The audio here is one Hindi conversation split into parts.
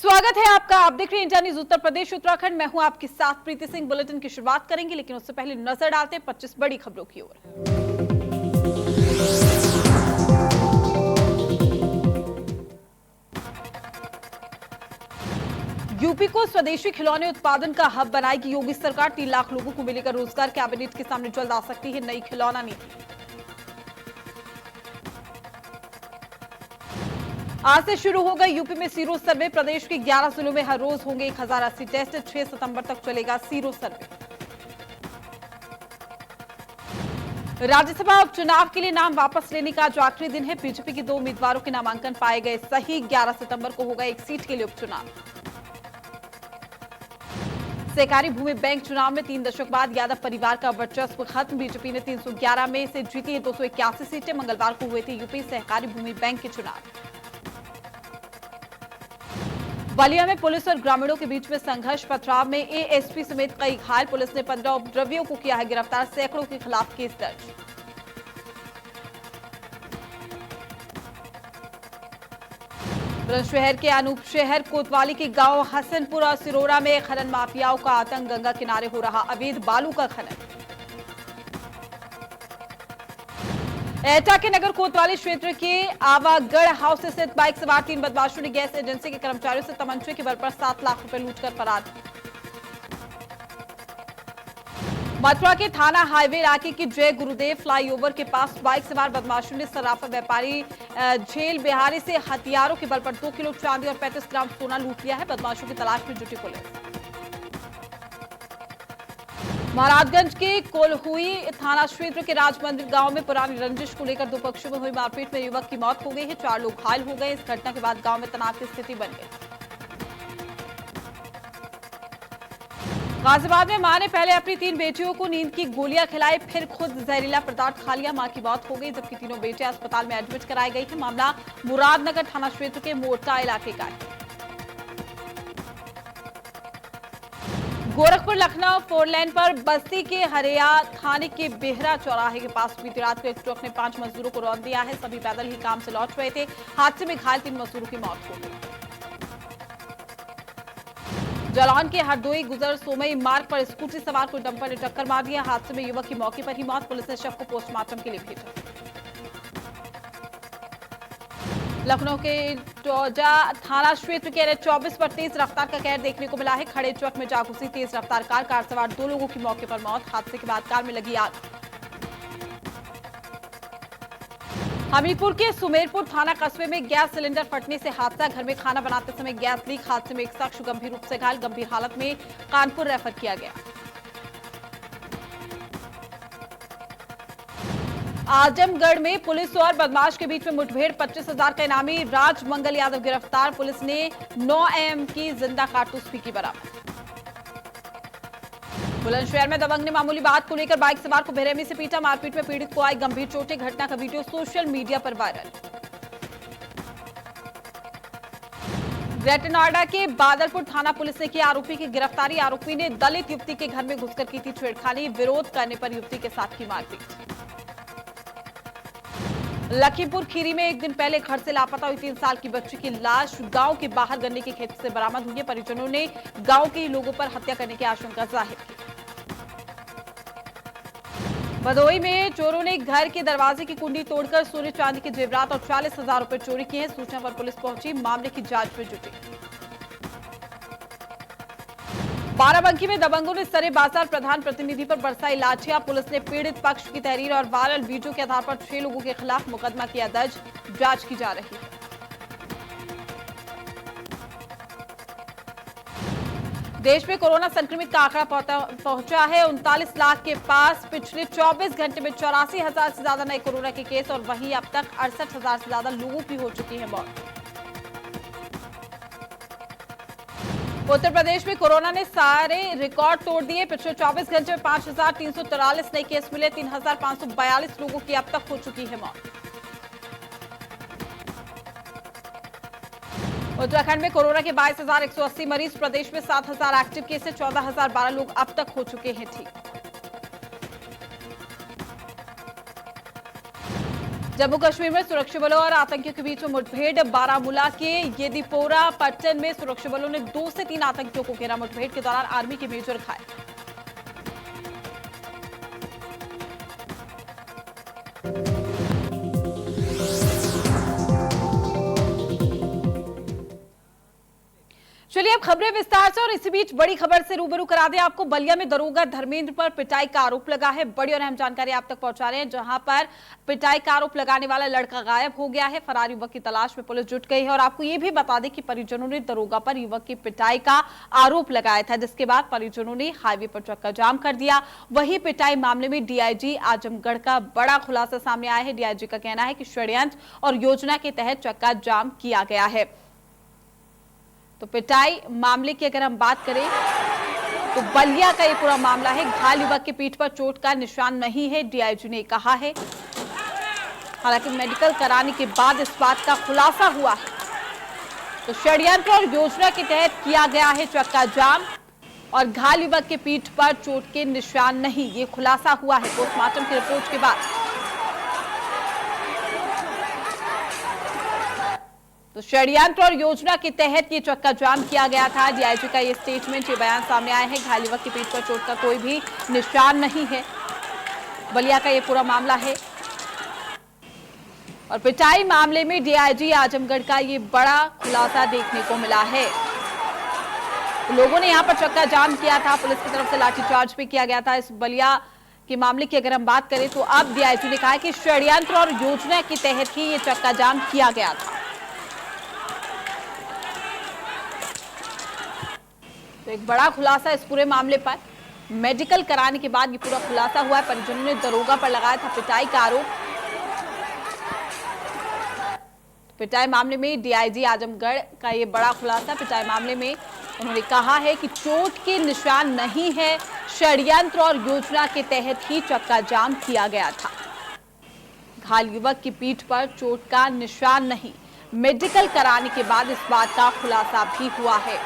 स्वागत है आपका। आप देख रहे हैं इंडिया न्यूज उत्तर प्रदेश उत्तराखंड। मैं हूं आपके साथ प्रीति सिंह। बुलेटिन की शुरुआत करेंगे, लेकिन उससे पहले नजर डालते हैं 25 बड़ी खबरों की ओर। यूपी को स्वदेशी खिलौने उत्पादन का हब बनाएगी योगी सरकार। 3 लाख लोगों को मिलेगा रोजगार। कैबिनेट के सामने जल्द आ सकती है नई खिलौना नीति। आज से शुरू होगा यूपी में सीरो सर्वे। प्रदेश के 11 जिलों में हर रोज होंगे 1080 टेस्ट। 6 सितंबर तक चलेगा सीरो सर्वे। राज्यसभा उपचुनाव के लिए नाम वापस लेने का आज आखिरी दिन है। बीजेपी के 2 उम्मीदवारों के नामांकन पाए गए सही। 11 सितंबर को होगा एक सीट के लिए उपचुनाव। सहकारी भूमि बैंक चुनाव में 3 दशक बाद यादव परिवार का वर्चस्व खत्म। बीजेपी ने 311 में से जीती है 281 सीटें। मंगलवार को हुए थे यूपी सहकारी भूमि बैंक के चुनाव। बलिया में पुलिस और ग्रामीणों के बीच में संघर्ष। पथराव में एएसपी समेत कई घायल। पुलिस ने 15 उपद्रवियों को किया है गिरफ्तार। सैकड़ों के खिलाफ केस दर्ज। बुलंदशहर के अनूप शहर कोतवाली के गांव हसनपुर और सिरोरा में खनन माफियाओं का आतंक। गंगा किनारे हो रहा अवैध बालू का खनन। एटा के नगर कोतवाली क्षेत्र के आवागढ़ हाउस से स्थित बाइक सवार 3 बदमाशों ने गैस एजेंसी के कर्मचारियों से तमंचे के बल पर 7 लाख रुपए लूटकर फरार। मथुरा के थाना हाईवे इलाके की जय गुरुदेव फ्लाईओवर के पास बाइक सवार बदमाशों ने सराफा व्यापारी झेल बिहारी से हथियारों के बल पर 2 किलो चांदी और 35 ग्राम सोना लूट लिया है। बदमाशों की तलाश में जुटी पुलिस। महाराजगंज के कोल्हुई थाना क्षेत्र के राजमंदिर गांव में पुरानी रंजिश को लेकर 2 पक्षों में हुई मारपीट में युवक की मौत हो गई है। 4 लोग घायल हो गए। इस घटना के बाद गांव में तनाव की स्थिति बन गई। गाजियाबाद में मां ने पहले अपनी 3 बेटियों को नींद की गोलियां खिलाई, फिर खुद जहरीला पदार्थ खा लिया। मां की मौत हो गई, जबकि तीनों बेटियां अस्पताल में एडमिट कराई गई है। मामला मुरादनगर थाना क्षेत्र के मोटा इलाके का है। गोरखपुर लखनऊ 4 लेन पर बस्ती के हरिया थाने के बेहरा चौराहे के पास बीती रात को एक ट्रक ने 5 मजदूरों को रौंद दिया है। सभी पैदल ही काम से लौट रहे थे। हादसे में घायल 3 मजदूरों की मौत हो गई। जालौन के हरदोई गुजर सोमई मार्ग पर स्कूटी सवार को डंपर ने टक्कर मार दिया। हादसे में युवक की मौके पर ही मौत। पुलिस ने शव को पोस्टमार्टम के लिए भेजा। लखनऊ के टोजा थाना क्षेत्र के NH 24 पर तेज रफ्तार का कहर देखने को मिला है। खड़े ट्रक में जा घुसी तेज रफ्तार कार सवार 2 लोगों की मौके पर मौत। हादसे के बाद कार में लगी आग। हमीरपुर के सुमेरपुर थाना कस्बे में गैस सिलेंडर फटने से हादसा। घर में खाना बनाते समय गैस लीक। हादसे में एक शख्स गंभीर रूप से घायल, गंभीर हालत में कानपुर रेफर किया गया। आजमगढ़ में पुलिस और बदमाश के बीच में मुठभेड़। 25,000 का इनामी राजमंगल यादव गिरफ्तार। पुलिस ने 9 AM की जिंदा कारतूस भी की बरामद। बुलंदशहर में दबंग ने मामूली बात को लेकर बाइक सवार को बेरहमी से पीटा। मारपीट में पीड़ित को आई गंभीर चोटें। घटना का वीडियो सोशल मीडिया पर वायरल। ग्रेटर नोएडा के बादलपुर थाना पुलिस ने की आरोपी की गिरफ्तारी। आरोपी ने दलित युवती के घर में घुसकर की थी छेड़खानी। विरोध करने पर युवती के साथ की मारपीट। लखीमपुर खीरी में एक दिन पहले घर से लापता हुई 3 साल की बच्ची की लाश गांव के बाहर गन्ने के खेत से बरामद हुई है। परिजनों ने गांव के लोगों पर हत्या करने की आशंका जाहिर की। भदोही में चोरों ने घर के दरवाजे की कुंडी तोड़कर सोने चांदी के जेवरात और 40,000 रुपए चोरी किए हैं। सूचना पर पुलिस पहुंची, मामले की जांच में जुटी। बाराबंकी में दबंगों ने सरे बाजार प्रधान प्रतिनिधि पर बरसाई लाठियां। पुलिस ने पीड़ित पक्ष की तहरीर और वायरल वीडियो के आधार पर 6 लोगों के खिलाफ मुकदमा किया दर्ज। जांच की जा रही है। देश में कोरोना संक्रमित का आंकड़ा पहुंचा है 39 लाख के पास। पिछले 24 घंटे में 84,000 से ज्यादा नए कोरोना के केस और वहीं अब तक 68,000 से ज्यादा लोगों की हो चुकी है मौत। उत्तर प्रदेश में कोरोना ने सारे रिकॉर्ड तोड़ दिए। पिछले 24 घंटे में 5,343 नए केस मिले। 3,542 लोगों की अब तक हो चुकी है मौत। उत्तराखंड में कोरोना के 22,180 मरीज। प्रदेश में 7,000 एक्टिव केस है। 14,012 लोग अब तक हो चुके हैं ठीक। जम्मू कश्मीर में सुरक्षा बलों और आतंकियों के बीच में मुठभेड़। बारामूला के येदीपोरा पट्टन में सुरक्षा बलों ने 2 से 3 आतंकियों को घेरा। मुठभेड़ के दौरान आर्मी के मेजर घायल। चलिए अब खबरें विस्तार से, और इसी बीच बड़ी खबर से रूबरू करा दें आपको। बलिया में दरोगा धर्मेंद्र पर पिटाई का आरोप लगा है। बड़ी और अहम जानकारी आप तक पहुंचा रहे हैं, जहां पर पिटाई का आरोप लगाने वाला लड़का गायब हो गया है। फरार युवक की तलाश में पुलिस जुट गई है। और आपको यह भी बता दें कि परिजनों ने दरोगा पर युवक की पिटाई का आरोप लगाया था, जिसके बाद परिजनों ने हाईवे पर चक्का जाम कर दिया। वहीं पिटाई मामले में डीआईजी आजमगढ़ का बड़ा खुलासा सामने आया है। डीआईजी का कहना है कि षड्यंत्र और योजना के तहत चक्का जाम किया गया है। तो पिटाई मामले की अगर हम बात करें तो बलिया का ये पूरा मामला है। घायल युवक की पीठ पर चोट का निशान नहीं है, डीआईजी ने कहा है। हालांकि मेडिकल कराने के बाद इस बात का खुलासा हुआ है। तो षड्यंत्र और योजना के तहत किया गया है चक्का जाम, और घायल युवक के पीठ पर चोट के निशान नहीं, ये खुलासा हुआ है पोस्टमार्टम की रिपोर्ट के बाद। तो षड्यंत्र और योजना के तहत ये चक्का जाम किया गया था। डीआईजी का ये स्टेटमेंट, ये बयान सामने आए हैं। घायल युवक की पीठ पर चोट का कोई भी निशान नहीं है। बलिया का ये पूरा मामला है। और पिटाई मामले में डीआईजी आजमगढ़ का ये बड़ा खुलासा देखने को मिला है। तो लोगों ने यहां पर चक्का जाम किया था, पुलिस की तरफ से लाठीचार्ज भी किया गया था। इस बलिया के मामले की अगर हम बात करें तो अब डीआईजी ने कहा कि षड्यंत्र और योजना के तहत ही ये चक्का जाम किया गया था। तो एक बड़ा खुलासा इस पूरे मामले पर। मेडिकल कराने के बाद ये पूरा खुलासा हुआ है। परिजनों ने दरोगा पर लगाया था पिटाई का आरोप। पिटाई मामले में डीआईजी आजमगढ़ का ये बड़ा खुलासा। पिटाई मामले में उन्होंने कहा है कि चोट के निशान नहीं है, षड्यंत्र और योजना के तहत ही चक्का जाम किया गया था। घायल युवक की पीठ पर चोट का निशान नहीं, मेडिकल कराने के बाद इस बात का खुलासा भी हुआ है।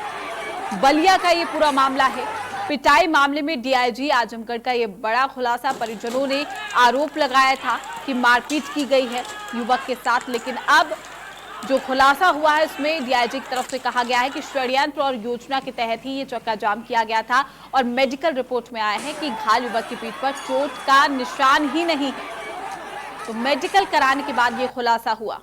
बलिया का ये पूरा मामला है। पिटाई मामले में डीआईजी आजमगढ़ का ये बड़ा खुलासा। परिजनों ने आरोप लगाया था कि मारपीट की गई है युवक के साथ, लेकिन अब जो खुलासा हुआ है इसमें डीआईजी की तरफ से कहा गया है कि षड्यंत्र और योजना के तहत ही ये चक्का जाम किया गया था। और मेडिकल रिपोर्ट में आया है कि घायल युवक की पीठ पर चोट का निशान ही नहीं है। तो मेडिकल कराने के बाद ये खुलासा हुआ।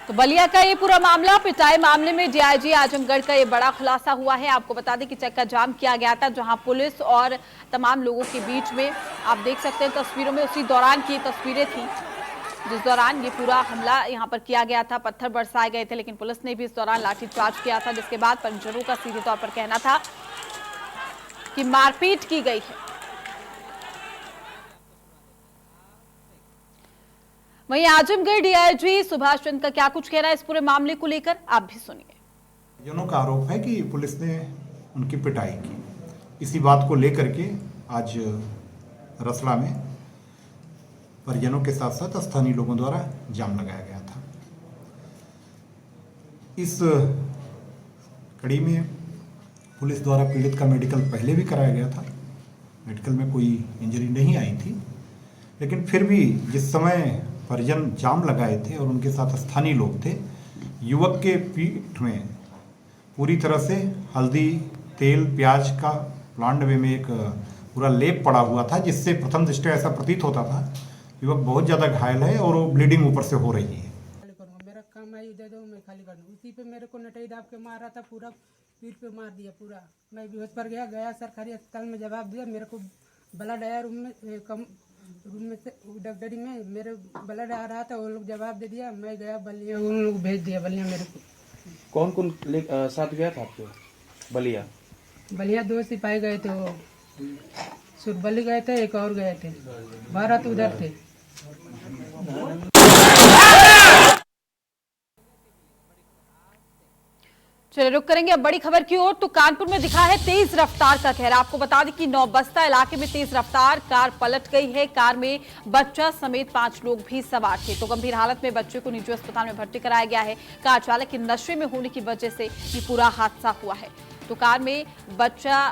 तो बलिया का ये पूरा मामला। पिटाई मामले में डीआईजी आजमगढ़ का ये बड़ा खुलासा हुआ है। आपको बता दें कि चक्का जाम किया गया था, जहां पुलिस और तमाम लोगों के बीच में, आप देख सकते हैं तस्वीरों में, उसी दौरान की तस्वीरें थी जिस दौरान ये पूरा हमला यहां पर किया गया था। पत्थर बरसाए गए थे, लेकिन पुलिस ने भी इस दौरान लाठीचार्ज किया था, जिसके बाद परिजनों का सीधे तौर पर कहना था कि मारपीट की गई है। वहीं आजमगढ़ डीआईजी सुभाष चंद्र का क्या कुछ कहना है इस पूरे मामले को लेकर, आप भी सुनिए। परिजनों का आरोप है कि पुलिस ने उनकी पिटाई की। इसी बात को लेकर के आज रसला में परिजनों के साथ साथ स्थानीय लोगों द्वारा जाम लगाया गया था। इस कड़ी में पुलिस द्वारा पीड़ित का मेडिकल पहले भी कराया गया था। मेडिकल में कोई इंजरी नहीं आई थी, लेकिन फिर भी जिस समय परिजन जाम लगाए थे और उनके साथ स्थानीय लोग थे, युवक के पीठ में पूरी तरह से हल्दी, तेल, प्याज का प्लांट वे में एक पूरा लेप पड़ा हुआ था, जिससे प्रथम दृष्टया ऐसा प्रतीत होता था युवक बहुत ज़्यादा घायल है और वो ब्लीडिंग ऊपर से हो रही है। मेरा काम है, दे दो, मैं खाली कर दूँ। उसी पे मेरे को नटाई दाब के मारा था, पूरा पीठ पे मार दिया पूरा। मैं बेहोश पर गया सरकारी अस्पताल में जवाब दिया। मेरे को ब्लड आया रूम में से डॉक्टरी में मेरे ब्लड आ रहा था, वो लोग जवाब दे दिया। मैं गया बलिया, उन लोग भेज दिया बलिया मेरे को। कौन कौन साथ गया था आपके बलिया? बलिया 2 सिपाही गए थे, वो सुरबली गए थे, एक और गए थे, भारत उधर थे। चलिए रुक करेंगे अब बड़ी खबर की ओर। तो कानपुर में दिखा है तेज रफ्तार का कहर। आपको बता दें कि नौबस्ता इलाके में तेज रफ्तार कार पलट गई है। कार में बच्चा समेत 5 लोग भी सवार थे। तो गंभीर हालत में बच्चे को निजी अस्पताल में भर्ती कराया गया है। कार चालक के नशे में होने की वजह से ये पूरा हादसा हुआ है। तो कार में बच्चा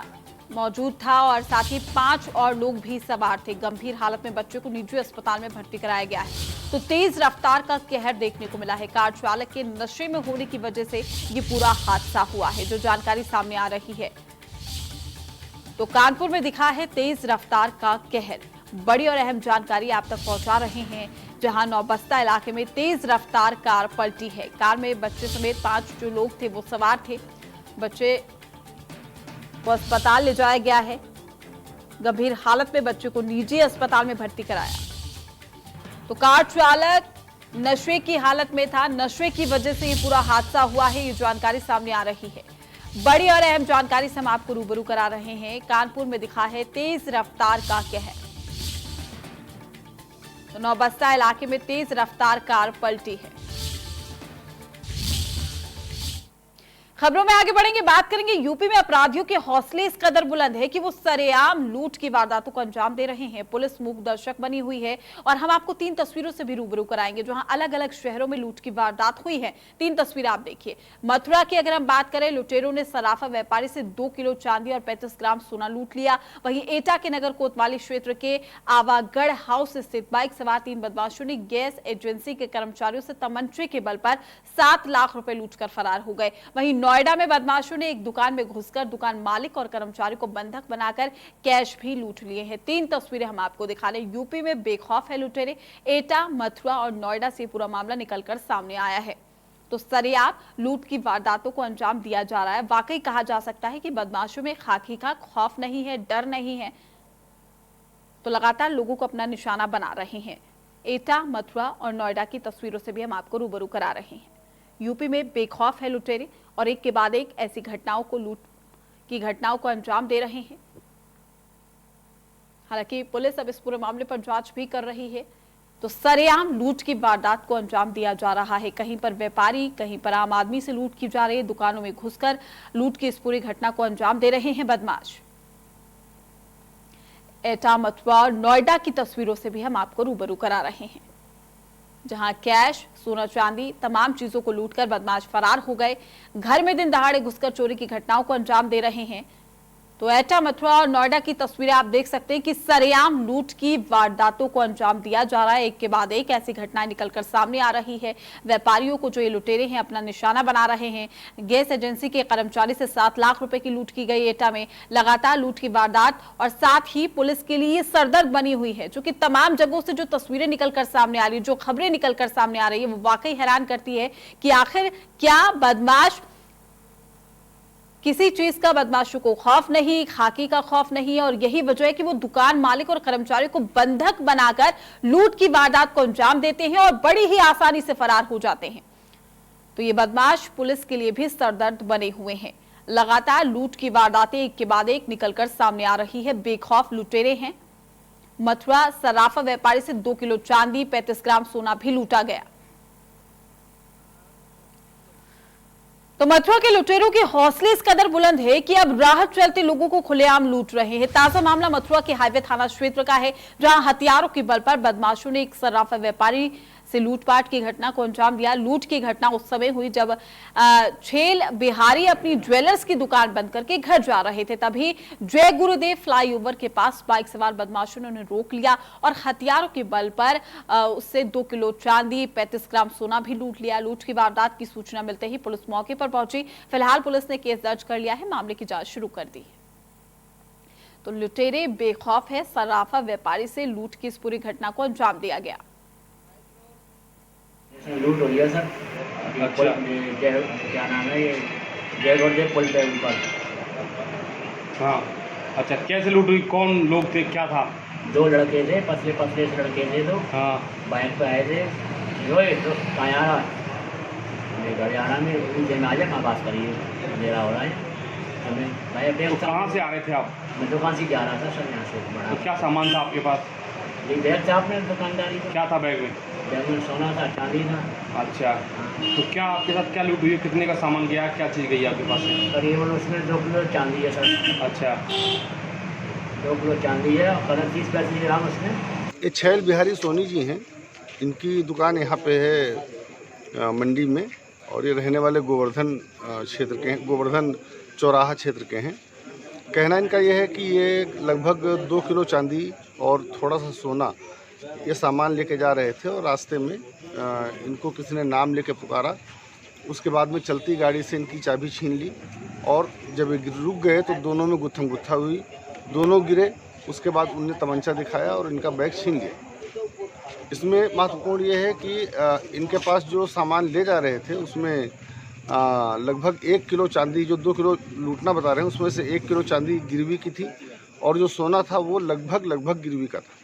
मौजूद था और साथ ही 5 और लोग भी सवार थे। गंभीर हालत में बच्चे को निजी अस्पताल में भर्ती कराया गया है। तो तेज रफ्तार का कहर देखने को मिला है। कार चालक के नशे में होने की वजह से ये पूरा हादसा हुआ है, जो जानकारी सामने आ रही है। तो कानपुर में दिखा है तेज रफ्तार का कहर। बड़ी और अहम जानकारी आप तक पहुंचा रहे हैं, जहां नौबस्ता इलाके में तेज रफ्तार कार पलटी है। कार में बच्चे समेत 5 जो लोग थे वो सवार थे। बच्चे को अस्पताल ले जाया गया है। गंभीर हालत में बच्चे को निजी अस्पताल में भर्ती कराया। तो कार चालक नशे की हालत में था, नशे की वजह से ये पूरा हादसा हुआ है, ये जानकारी सामने आ रही है। बड़ी और अहम जानकारी से हम आपको रूबरू करा रहे हैं। कानपुर में दिखा है तेज रफ्तार का कहर। तो नौबस्ता इलाके में तेज रफ्तार कार पलटी है। खबरों में आगे बढ़ेंगे, बात करेंगे यूपी में अपराधियों के हौसले इस कदर बुलंद है कि वो सरेआम लूट की वारदातों को अंजाम दे रहे हैं। पुलिस मूक दर्शक बनी हुई है और हम आपको 3 तस्वीरों से भी रूबरू कराएंगे, जहां अलग अलग शहरों में लूट की वारदात हुई है। 3 तस्वीरें आप देखिए। मथुरा की अगर हम बात करें, लुटेरों ने सराफा व्यापारी से 2 किलो चांदी और 35 ग्राम सोना लूट लिया। वहीं एटा के नगर कोतवाली क्षेत्र के आवागढ़ हाउस स्थित बाइक सवार 3 बदमाशों ने गैस एजेंसी के कर्मचारियों से तमंचे के बल पर 7 लाख रुपए लूटकर फरार हो गए। वहीं नोएडा में बदमाशों ने एक दुकान में घुसकर दुकान मालिक और कर्मचारी को बंधक बनाकर कैश भी लूट लिए हैं। 3 तस्वीरें हम आपको दिखा रहे हैं। यूपी में बेखौफ है लुटेरे। एटा, मथुरा और नोएडा से पूरा मामला निकलकर सामने आया है। तो सरेआम लूट की वारदातों को अंजाम दिया जा रहा है। वाकई कहा जा सकता है कि बदमाशों में खाकी का खौफ नहीं है, डर नहीं है, तो लगातार लोगों को अपना निशाना बना रहे हैं। एटा, मथुरा और नोएडा की तस्वीरों से भी हम आपको रूबरू करा रहे हैं। यूपी में बेखौफ है लुटेरे और एक के बाद एक ऐसी घटनाओं को लूट की घटनाओं को अंजाम दे रहे हैं। हालांकि पुलिस अब इस पूरे मामले पर जांच भी कर रही है। तो सरेआम लूट की वारदात को अंजाम दिया जा रहा है। कहीं पर व्यापारी, कहीं पर आम आदमी से लूट की जा रही है। दुकानों में घुसकर लूट की इस पूरी घटना को अंजाम दे रहे हैं बदमाश। एटा, मथुरा और नोएडा की तस्वीरों से भी हम आपको रूबरू करा रहे हैं, जहां कैश, सोना चांदी, तमाम चीजों को लूटकर बदमाश फरार हो गए। घर में दिन दहाड़े घुसकर चोरी की घटनाओं को अंजाम दे रहे हैं। तो एटा, मथुरा और नोएडा की तस्वीरें आप देख सकते हैं कि सरेआम लूट की वारदातों को अंजाम दिया जा रहा है। एक के बाद एक ऐसी घटनाएं निकलकर सामने आ रही है। व्यापारियों को जो ये लुटेरे हैं अपना निशाना बना रहे हैं। गैस एजेंसी के कर्मचारी से 7 लाख रुपए की लूट की गई एटा में। लगातार लूट की वारदात और साथ ही पुलिस के लिए सरदर्द बनी हुई है, जो कि तमाम जगहों से जो तस्वीरें निकलकर सामने आ रही है, जो खबरें निकलकर सामने आ रही है, वो वाकई हैरान करती है कि आखिर क्या बदमाश, किसी चीज का बदमाशों को खौफ नहीं, खाकी का खौफ नहीं, और यही वजह है कि वो दुकान मालिक और कर्मचारी को बंधक बनाकर लूट की वारदात को अंजाम देते हैं और बड़ी ही आसानी से फरार हो जाते हैं। तो ये बदमाश पुलिस के लिए भी सरदर्द बने हुए हैं। लगातार लूट की वारदातें एक के बाद एक निकलकर सामने आ रही है। बेखौफ लुटेरे हैं। मथुरा सराफा व्यापारी से 2 किलो चांदी, 35 ग्राम सोना भी लूटा गया। तो मथुरा के लुटेरों के हौसले इस कदर बुलंद है कि अब राह चलते लोगों को खुलेआम लूट रहे हैं। ताजा मामला मथुरा के हाईवे थाना क्षेत्र का है, जहां हथियारों के बल पर बदमाशों ने एक सराफा व्यापारी से लूटपाट की घटना को अंजाम दिया। लूट की घटना उस समय हुई जब छेल बिहारी अपनी ज्वेलर्स की दुकान बंद करके घर जा रहे थे। तभी जय गुरुदेव फ्लाईओवर के पास बाइक सवार बदमाशों ने उन्हें रोक लिया और हथियारों के बल पर उससे 2 किलो चांदी, 35 ग्राम सोना भी लूट लिया। लूट की वारदात की सूचना मिलते ही पुलिस मौके पर पहुंची। फिलहाल पुलिस ने केस दर्ज कर लिया है, मामले की जांच शुरू कर दी है। तो लुटेरे बेखौफ है। सराफा व्यापारी से लूट की इस पूरी घटना को अंजाम दिया गया। लूट हो गया सर। अच्छा। क्या नाम है ये, जय गुरुदेव पुल पे ऊपर। हाँ, अच्छा, कैसे लूट हुई? कौन लोग थे, क्या था? 2 लड़के थे, पतले पतले से लड़के थे। तो हाँ, बाइक पे आए थे। जो ये तो कहाँ आ रहा है, घर जाना में नीचे में आ जाए, कहाँ बात करिए, अंधेरा हो रहा है। तो मैं भाई तो कहाँ से आ रहे थे आप? मैं दुकान से जा रहा था सर, यहाँ से बड़ा। तो क्या सामान था आपके पास? ये बैग था अपने दुकानदारी का। क्या था बैग में? बैग में सोना था, चांदी था। अच्छा, तो क्या आपके साथ क्या लूट हुई है? कितने का सामान गया? क्या चीज़ गई आपके पास से? करीबन उसमें 2 किलो चांदी है सर। अच्छा, 2 किलो चांदी है और कलर 30 पैसे ग्राम उसमें। ये छैल बिहारी सोनी जी हैं। इनकी दुकान यहाँ पे है मंडी में, और ये रहने वाले गोवर्धन क्षेत्र के हैं, गोवर्धन चौराहा क्षेत्र के हैं। कहना इनका यह है कि ये लगभग 2 किलो चांदी और थोड़ा सा सोना ये सामान लेके जा रहे थे और रास्ते में इनको किसी ने नाम लेके पुकारा। उसके बाद में चलती गाड़ी से इनकी चाबी छीन ली और जब ये रुक गए तो दोनों में गुत्थम गुत्था हुई, दोनों गिरे। उसके बाद उन्हें तमंचा दिखाया और इनका बैग छीन लिया। इसमें महत्वपूर्ण ये है कि इनके पास जो सामान ले जा रहे थे उसमें लगभग 1 किलो चांदी, जो 2 किलो लूटना बता रहे हैं उसमें से 1 किलो चांदी गिरवी की थी और जो सोना था वो लगभग गिरवी का था।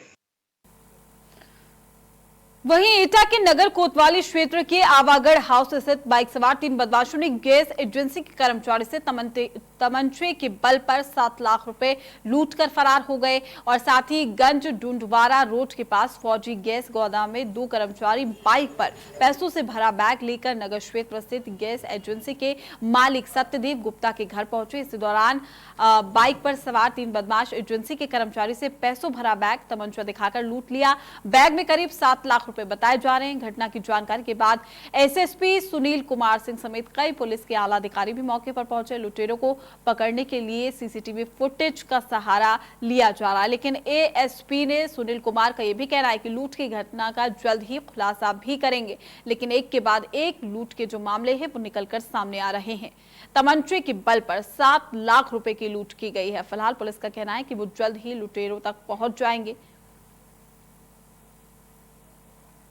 वहीं एटा के नगर कोतवाली क्षेत्र के आवागढ़ हाउस स्थित बाइक सवार 3 बदमाशों ने गैस एजेंसी के कर्मचारी से तमंचे के बल पर 7 लाख रुपए लूटकर फरार हो गए और साथ ही गंज डुंडवारा रोड के पास फौजी गैस गोदाम में 2 कर्मचारी बाइक पर पैसों से भरा बैग लेकर नगर क्षेत्र स्थित गैस एजेंसी के मालिक सत्यदेव गुप्ता के घर पहुंचे। इस दौरान बाइक पर सवार 3 बदमाश एजेंसी के कर्मचारी से पैसों भरा बैग तमंचा दिखाकर लूट लिया। बैग में करीब 7 लाख रुपए बताए जा रहे हैं। घटना की जानकारी के बाद एसएसपी सुनील कुमार सिंह समेत कई पुलिस के आला अधिकारी भी मौके पर पहुंचे। लुटेरों को पकड़ने के लिए सीसीटीवी फुटेज का सहारा लिया जा रहा है, लेकिन एएसपी ने सुनील कुमार का यह भी कहना है कि लूट की घटना का जल्द ही खुलासा भी करेंगे, लेकिन एक के बाद एक लूट के जो मामले हैं वो निकलकर सामने आ रहे हैं। तमंचे के बल पर 7 लाख रुपए की लूट की गई है। फिलहाल पुलिस का कहना है कि वो जल्द ही लुटेरों तक पहुंच जाएंगे।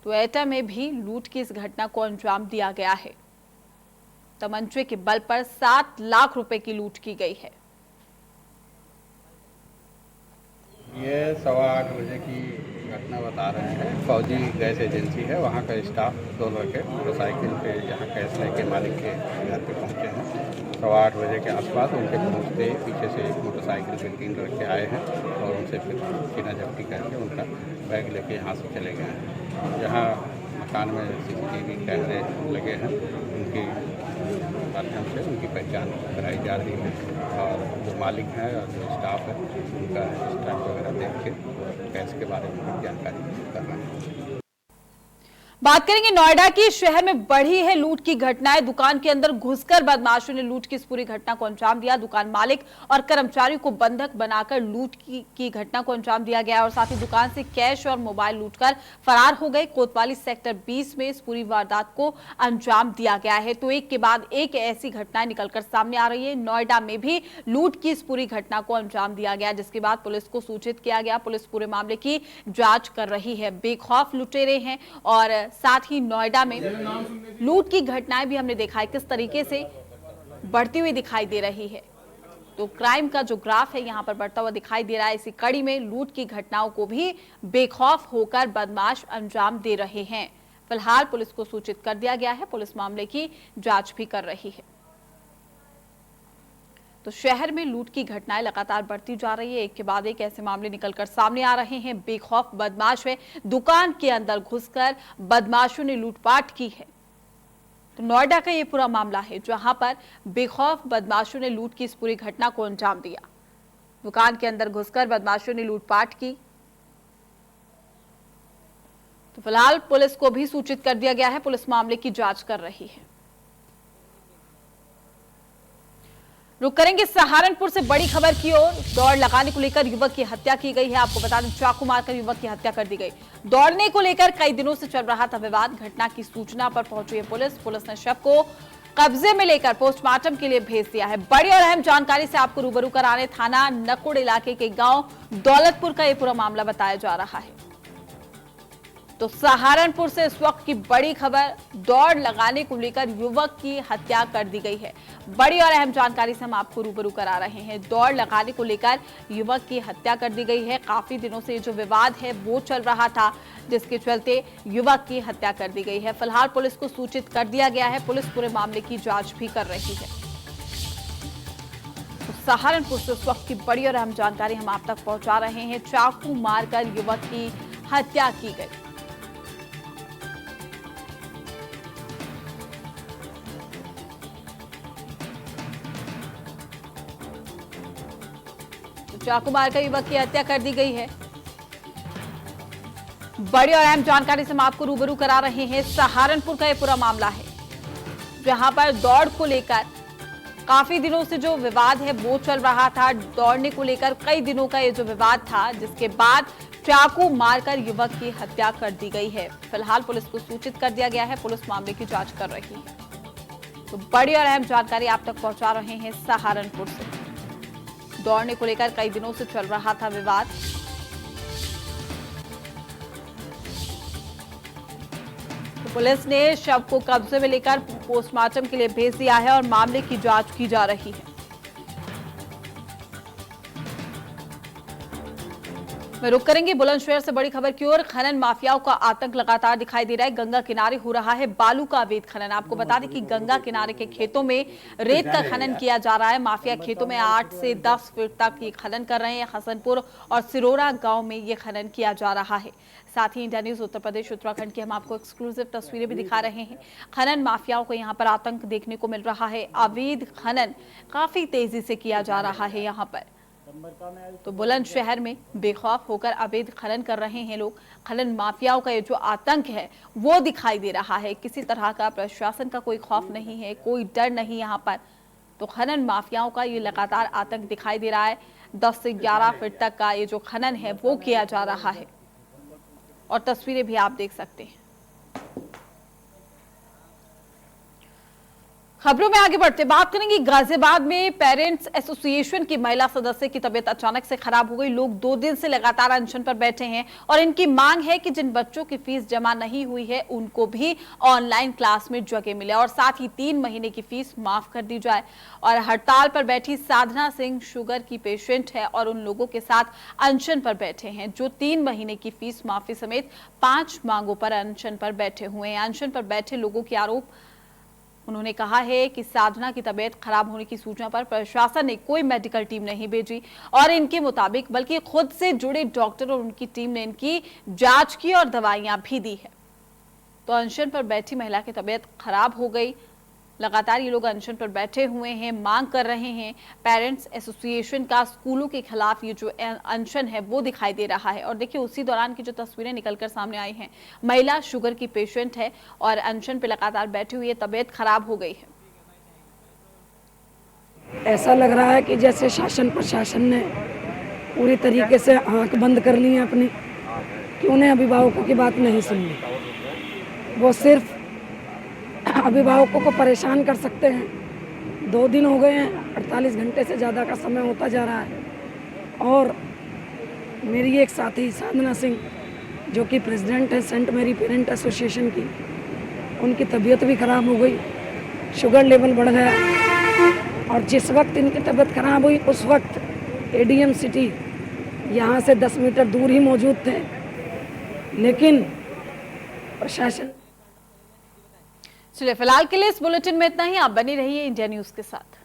तो एटा में भी लूट की इस घटना को अंजाम दिया गया है। तमंचे के बल पर 7 लाख रुपए की लूट की गई है। ये 8:15 बजे की घटना बता रहे हैं। फौजी गैस एजेंसी है, वहाँ का स्टाफ 2 लड़के मोटरसाइकिल पे यहाँ गैस लेके मालिक के घर पे पहुँचे हैं। 8:15 बजे के आसपास उनके पहुँचते ही पीछे से एक मोटरसाइकिल पे 3 लड़के आए हैं और उनसे फिर छीना झपटी करके उनका बैग लेके यहाँ से चले गए हैं। जहाँ मकान में सीसीटीवी कैमरे लगे हैं उनके माध्यम से उनकी पहचान कराई जा रही है और जो मालिक हैं और जो स्टाफ है उनका स्टाफ वगैरह देख के गैस के बारे में जानकारी कर रहे हैं। बात करेंगे नोएडा की। शहर में बढ़ी है लूट की घटनाएं। दुकान के अंदर घुसकर बदमाशों ने लूट की इस पूरी घटना को अंजाम दिया। दुकान मालिक और कर्मचारियों को बंधक बनाकर लूट की घटना को अंजाम दिया गया और साथ ही दुकान से कैश और मोबाइल लूटकर फरार हो गए। कोतवाली सेक्टर 20 में इस पूरी वारदात को अंजाम दिया गया है। तो एक के बाद एक ऐसी घटनाएं निकलकर सामने आ रही है। नोएडा में भी लूट की इस पूरी घटना को अंजाम दिया गया, जिसके बाद पुलिस को सूचित किया गया। पुलिस पूरे मामले की जांच कर रही है। बेखौफ लुटेरे हैं और साथ ही नोएडा में लूट की घटनाएं भी हमने देखा है किस तरीके से बढ़ती हुई दिखाई दे रही है। तो क्राइम का जो ग्राफ है यहां पर बढ़ता हुआ दिखाई दे रहा है। इसी कड़ी में लूट की घटनाओं को भी बेखौफ होकर बदमाश अंजाम दे रहे हैं। फिलहाल पुलिस को सूचित कर दिया गया है। पुलिस मामले की जांच भी कर रही है। तो शहर में लूट की घटनाएं लगातार बढ़ती जा रही है। एक के बाद एक ऐसे मामले निकलकर सामने आ रहे हैं। बेखौफ बदमाश है, दुकान के अंदर घुसकर बदमाशों ने लूटपाट की है। तो नोएडा का ये पूरा मामला है जहां पर बेखौफ बदमाशों ने लूट की इस पूरी घटना को अंजाम दिया। दुकान के अंदर घुसकर बदमाशों ने लूटपाट की। तो फिलहाल पुलिस को भी सूचित कर दिया गया है। पुलिस मामले की जांच कर रही है। रुक करेंगे सहारनपुर से बड़ी खबर की ओर। दौड़ लगाने को लेकर युवक की हत्या की गई है। आपको बता दें चाकू मारकर युवक की हत्या कर दी गई। दौड़ने को लेकर कई दिनों से चल रहा था विवाद। घटना की सूचना पर पहुंची है पुलिस ने शव को कब्जे में लेकर पोस्टमार्टम के लिए भेज दिया है। बड़ी और अहम जानकारी से आपको रूबरू कराने थाना नकुड़ इलाके के गांव दौलतपुर का यह पूरा मामला बताया जा रहा है। तो सहारनपुर से इस वक्त की बड़ी खबर, दौड़ लगाने को लेकर युवक की हत्या कर दी गई है। बड़ी और अहम जानकारी से हम आपको रूबरू करा रहे हैं। दौड़ लगाने को लेकर युवक की हत्या कर दी गई है। काफी दिनों से जो विवाद है वो चल रहा था, जिसके चलते युवक की हत्या कर दी गई है। फिलहाल पुलिस को सूचित कर दिया गया है। पुलिस पूरे मामले की जांच भी कर रही है। तो सहारनपुर से इस वक्त की बड़ी और अहम जानकारी हम आप तक पहुंचा रहे हैं। चाकू मारकर युवक की हत्या की गई। चाकू मारकर युवक की हत्या कर दी गई है। बड़ी और अहम जानकारी से हम आपको रूबरू करा रहे हैं। सहारनपुर का यह पूरा मामला है जहां पर दौड़ को लेकर काफी दिनों से जो विवाद है वो चल रहा था। दौड़ने को लेकर कई दिनों का ये जो विवाद था, जिसके बाद चाकू मारकर युवक की हत्या कर दी गई है। फिलहाल पुलिस को सूचित कर दिया गया है, पुलिस मामले की जांच कर रही है। तो बड़ी और अहम जानकारी आप तक पहुंचा रहे हैं सहारनपुर से। दौड़ने को लेकर कई दिनों से चल रहा था विवाद। तो पुलिस ने शव को कब्जे में लेकर पोस्टमार्टम के लिए भेज दिया है और मामले की जांच की जा रही है। मैं रुक करेंगे बुलंदशहर से बड़ी खबर की ओर। खनन माफियाओं का आतंक लगातार दिखाई दे रहा है। गंगा किनारे हो रहा है बालू का अवैध खनन। आपको बता दें कि गंगा किनारे के खेतों में रेत का खनन किया जा रहा है। माफिया खेतों में 8 से 10 फीट तक ये खनन कर रहे हैं। हसनपुर और सिरोरा गांव में ये खनन किया जा रहा है। साथ ही इंडिया न्यूज उत्तर प्रदेश उत्तराखंड की हम आपको एक्सक्लूसिव तस्वीरें भी दिखा रहे हैं। खनन माफियाओं को यहाँ पर आतंक देखने को मिल रहा है। अवैध खनन काफी तेजी से किया जा रहा है यहाँ पर। तो बुलंदशहर में बेखौफ होकर अवैध खनन कर रहे हैं लोग। खनन माफियाओं का ये जो आतंक है वो दिखाई दे रहा है। किसी तरह का प्रशासन का कोई खौफ नहीं है, कोई डर नहीं यहाँ पर। तो खनन माफियाओं का ये लगातार आतंक दिखाई दे रहा है। 10 से 11 फीट तक का ये जो खनन है वो किया जा रहा है और तस्वीरें भी आप देख सकते हैं। खबरों में आगे बढ़ते बात करेंगे। गाजियाबाद में पेरेंट्स एसोसिएशन की महिला सदस्य की तबीयत अचानक से खराब हो गई। लोग 2 दिन से लगातार अनशन पर बैठे हैं और इनकी मांग है कि जिन बच्चों की फीस जमा नहीं हुई है उनको भी ऑनलाइन क्लास में जगह मिले और साथ ही 3 महीने की फीस माफ कर दी जाए। और हड़ताल पर बैठी साधना सिंह शुगर की पेशेंट है और उन लोगों के साथ अनशन पर बैठे हैं जो 3 महीने की फीस माफी समेत 5 मांगों पर अनशन पर बैठे हुए हैं। अनशन पर बैठे लोगों के आरोप, उन्होंने कहा है कि साधना की तबीयत खराब होने की सूचना पर प्रशासन ने कोई मेडिकल टीम नहीं भेजी और इनके मुताबिक बल्कि खुद से जुड़े डॉक्टर और उनकी टीम ने इनकी जांच की और दवाइयां भी दी है। तो अनशन पर बैठी महिला की तबीयत खराब हो गई। लगातार ये लोग अनशन पर बैठे हुए हैं, मांग कर रहे हैं। पेरेंट्स एसोसिएशन का स्कूलों के खिलाफ ये जो अनशन है वो दिखाई दे रहा है। और देखिए उसी दौरान की जो तस्वीरें निकलकर सामने आई हैं, महिला शुगर की पेशेंट है और अनशन पे लगातार बैठी हुई है, तबीयत खराब हो गई है। ऐसा लग रहा है कि जैसे शासन प्रशासन ने पूरी तरीके से आंख बंद कर ली है अपनी, कि उन्हें अभिभावकों की बात नहीं सुननी। वो सिर्फ अभिभावकों को परेशान कर सकते हैं। 2 दिन हो गए हैं, 48 घंटे से ज़्यादा का समय होता जा रहा है। और मेरी एक साथी साधना सिंह जो कि प्रेसिडेंट है सेंट मेरी पेरेंट एसोसिएशन की, उनकी तबीयत भी ख़राब हो गई, शुगर लेवल बढ़ गया। और जिस वक्त इनकी तबीयत खराब हुई उस वक्त एडीएम सिटी यहाँ से 10 मीटर दूर ही मौजूद थे, लेकिन प्रशासन। चलिए फिलहाल के लिए इस बुलेटिन में इतना ही। आप बनी रहिए इंडिया न्यूज के साथ।